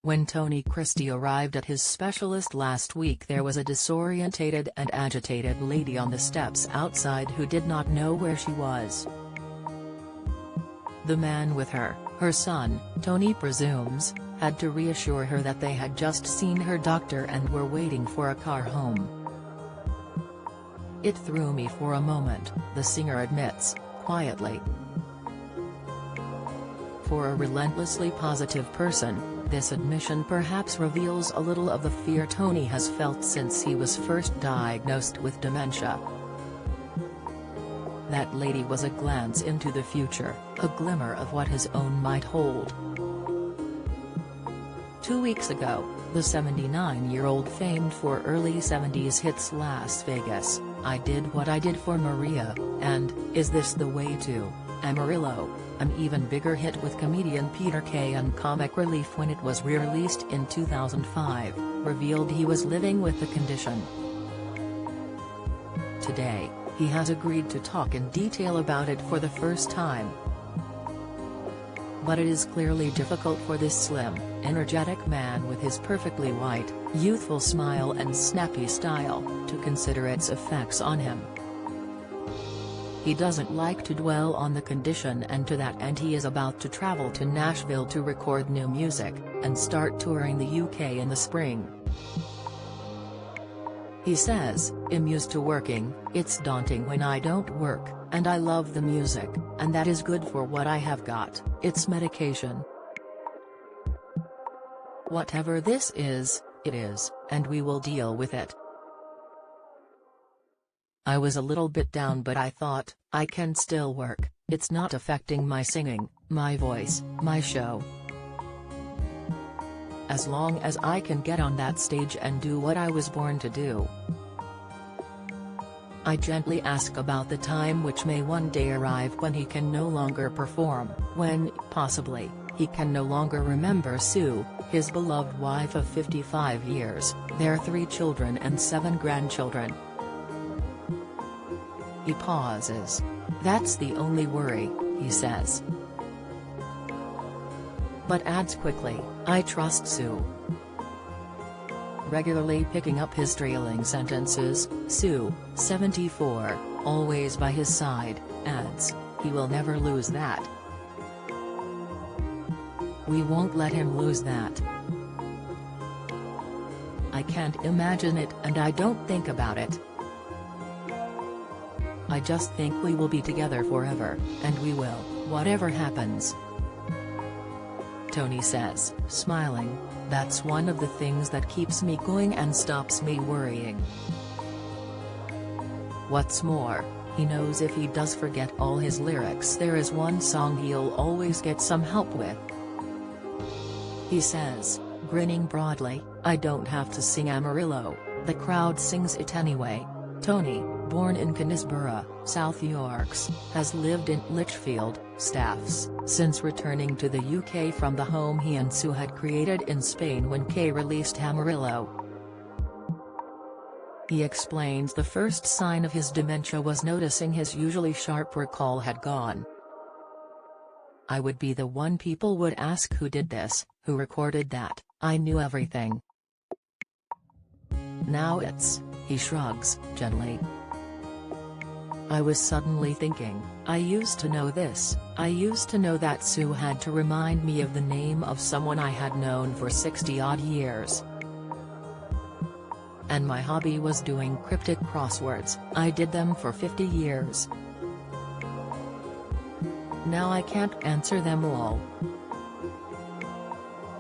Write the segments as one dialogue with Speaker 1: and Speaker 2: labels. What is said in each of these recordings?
Speaker 1: When Tony Christie arrived at his specialist last week, there was a disorientated and agitated lady on the steps outside who did not know where she was. The man with her son, Tony presumes, had to reassure her that they had just seen her doctor and were waiting for a car home. "It threw me for a moment," the singer admits, quietly. For a relentlessly positive person, this admission perhaps reveals a little of the fear Tony has felt since he was first diagnosed with dementia. That lady was a glance into the future, a glimmer of what his own might hold. 2 weeks ago, the 79-year-old famed for early 70s hits Las Vegas, "I Did What I Did for Maria," and "Is This the Way to Amarillo?" An even bigger hit with comedian Peter Kay and Comic Relief when it was re-released in 2005, revealed he was living with the condition. Today, he has agreed to talk in detail about it for the first time. But it is clearly difficult for this slim, energetic man with his perfectly white, youthful smile and snappy style, to consider its effects on him. He doesn't like to dwell on the condition, and to that end he is about to travel to Nashville to record new music, and start touring the UK in the spring. He says, "I'm used to working, it's daunting when I don't work, and I love the music, and that is good for what I have got, it's medication. Whatever this is, it is, and we will deal with it. I was a little bit down, but I thought, I can still work, it's not affecting my singing, my voice, my show. As long as I can get on that stage and do what I was born to do." I gently ask about the time which may one day arrive when he can no longer perform, when, possibly, he can no longer remember Sue, his beloved wife of 55 years, their 3 children and 7 grandchildren. He pauses. "That's the only worry," he says. But adds quickly, "I trust Sue." Regularly picking up his trailing sentences, Sue, 74, always by his side, adds, "He will never lose that. We won't let him lose that. I can't imagine it, and I don't think about it. I just think we will be together forever, and we will, whatever happens." Tony says, smiling, "That's one of the things that keeps me going and stops me worrying. What's more, he knows if he does forget all his lyrics, there is one song he'll always get some help with." He says, grinning broadly, "I don't have to sing Amarillo, the crowd sings it anyway." Tony, born in Canisborough, South Yorks, has lived in Lichfield, Staffs, since returning to the UK from the home he and Sue had created in Spain when Kay released Amarillo. He explains the first sign of his dementia was noticing his usually sharp recall had gone. "I would be the one people would ask who did this, who recorded that, I knew everything. Now it's," he shrugs, gently. "I was suddenly thinking, I used to know this, I used to know that Sue had to remind me of the name of someone I had known for 60-odd years. And my hobby was doing cryptic crosswords, I did them for 50 years. Now I can't answer them all."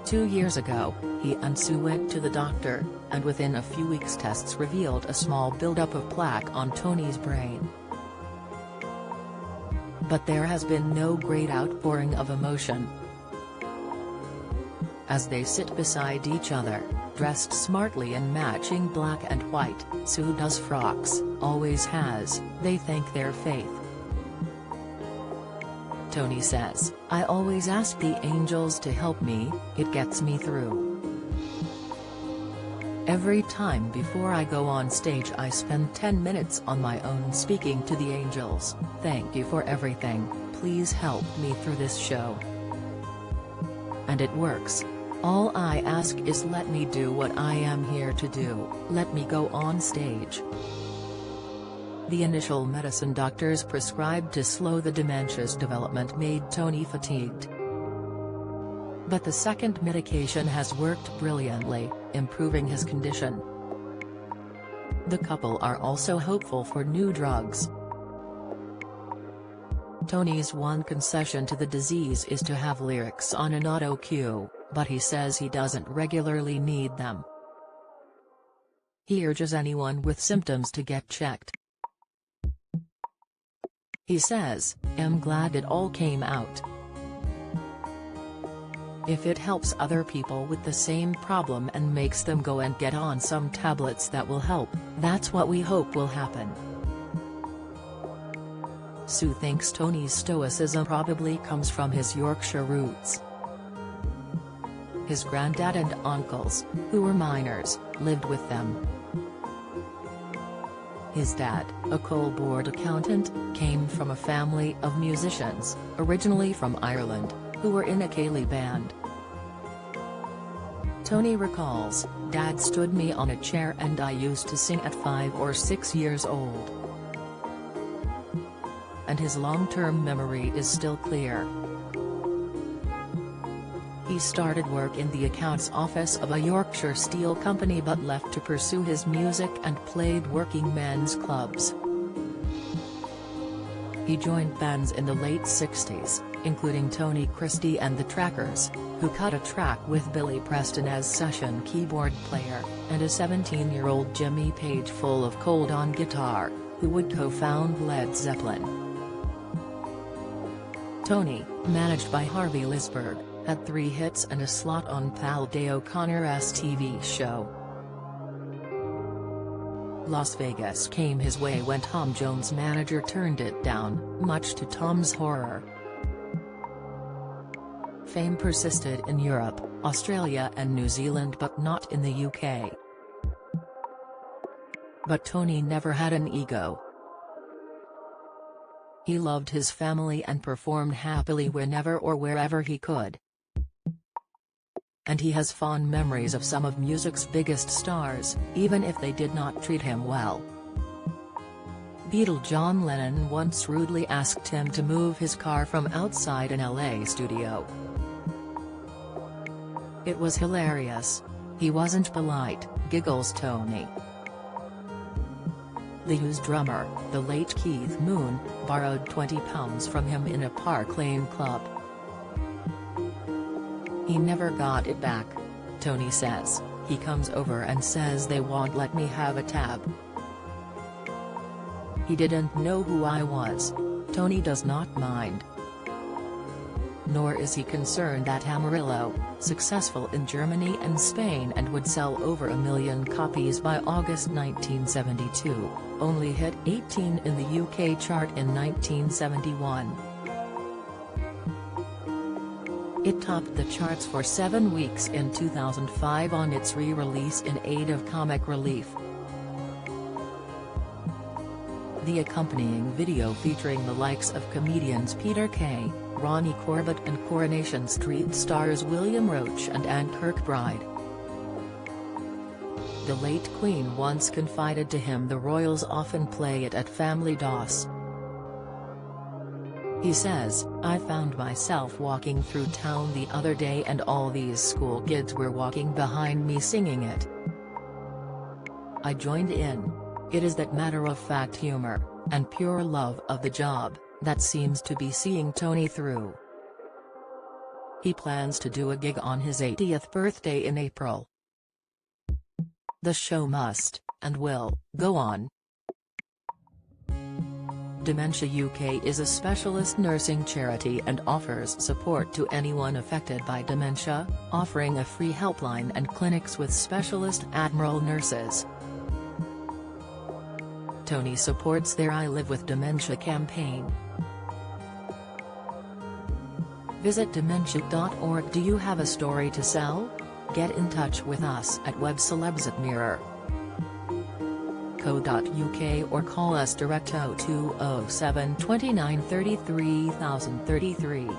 Speaker 1: 2 years ago, he and Sue went to the doctor, and within a few weeks tests revealed a small buildup of plaque on Tony's brain. But there has been no great outpouring of emotion. As they sit beside each other, dressed smartly in matching black and white, Sue does frocks, always has, they thank their faith. Tony says, "I always ask the angels to help me, it gets me through. Every time before I go on stage I spend 10 minutes on my own speaking to the angels, thank you for everything, please help me through this show. And it works." All I ask is let me do what I am here to do, let me go on stage. The initial medicine doctors prescribed to slow the dementia's development made Tony fatigued. But the second medication has worked brilliantly, improving his condition. The couple are also hopeful for new drugs. Tony's one concession to the disease is to have lyrics on an auto cue, but he says he doesn't regularly need them. He urges anyone with symptoms to get checked. He says, "I'm glad it all came out. If it helps other people with the same problem and makes them go and get on some tablets that will help, that's what we hope will happen." Sue thinks Tony's stoicism probably comes from his Yorkshire roots. His granddad and uncles, who were miners, lived with them. His dad, a coal board accountant, came from a family of musicians, originally from Ireland, who were in a Cayley band. Tony recalls, "Dad stood me on a chair and I used to sing at 5 or 6 years old." And his long-term memory is still clear. He started work in the accounts office of a Yorkshire steel company but left to pursue his music and played working men's clubs. He joined bands in the late 60s, including Tony Christie and the Trackers, who cut a track with Billy Preston as session keyboard player, and a 17-year-old Jimmy Page full of cold on guitar, who would co-found Led Zeppelin. Tony, managed by Harvey Lisberg, had 3 hits and a slot on Pal Day O'Connor's TV show. Las Vegas came his way when Tom Jones' manager turned it down, much to Tom's horror. Fame persisted in Europe, Australia and New Zealand but not in the UK. But Tony never had an ego. He loved his family and performed happily whenever or wherever he could. And he has fond memories of some of music's biggest stars, even if they did not treat him well. Beatle John Lennon once rudely asked him to move his car from outside an LA studio. "It was hilarious. He wasn't polite," giggles Tony. The Who's drummer, the late Keith Moon, borrowed £20 from him in a Park Lane club. "He never got it back," Tony says. "He comes over and says they won't let me have a tab. He didn't know who I was." Tony does not mind. Nor is he concerned that Amarillo, successful in Germany and Spain and would sell over 1 million copies by August 1972, only hit 18 in the UK chart in 1971. It topped the charts for 7 weeks in 2005 on its re-release in aid of comic relief. The accompanying video featuring the likes of comedians Peter Kay, Ronnie Corbett and Coronation Street stars William Roach and Anne Kirkbride. The late Queen once confided to him the royals often play it at family DOS. He says, "I found myself walking through town the other day and all these school kids were walking behind me singing it. I joined in. It is that matter-of-fact humor, and pure love of the job, that seems to be seeing Tony through." He plans to do a gig on his 80th birthday in April. The show must, and will, go on. Dementia UK is a specialist nursing charity and offers support to anyone affected by dementia, offering a free helpline and clinics with specialist Admiral nurses. Tony supports their I Live With Dementia campaign. Visit dementia.org. Do you have a story to sell? Get in touch with us at webcelebs@mirror.co.uk or call us direct 0207 29 33 033.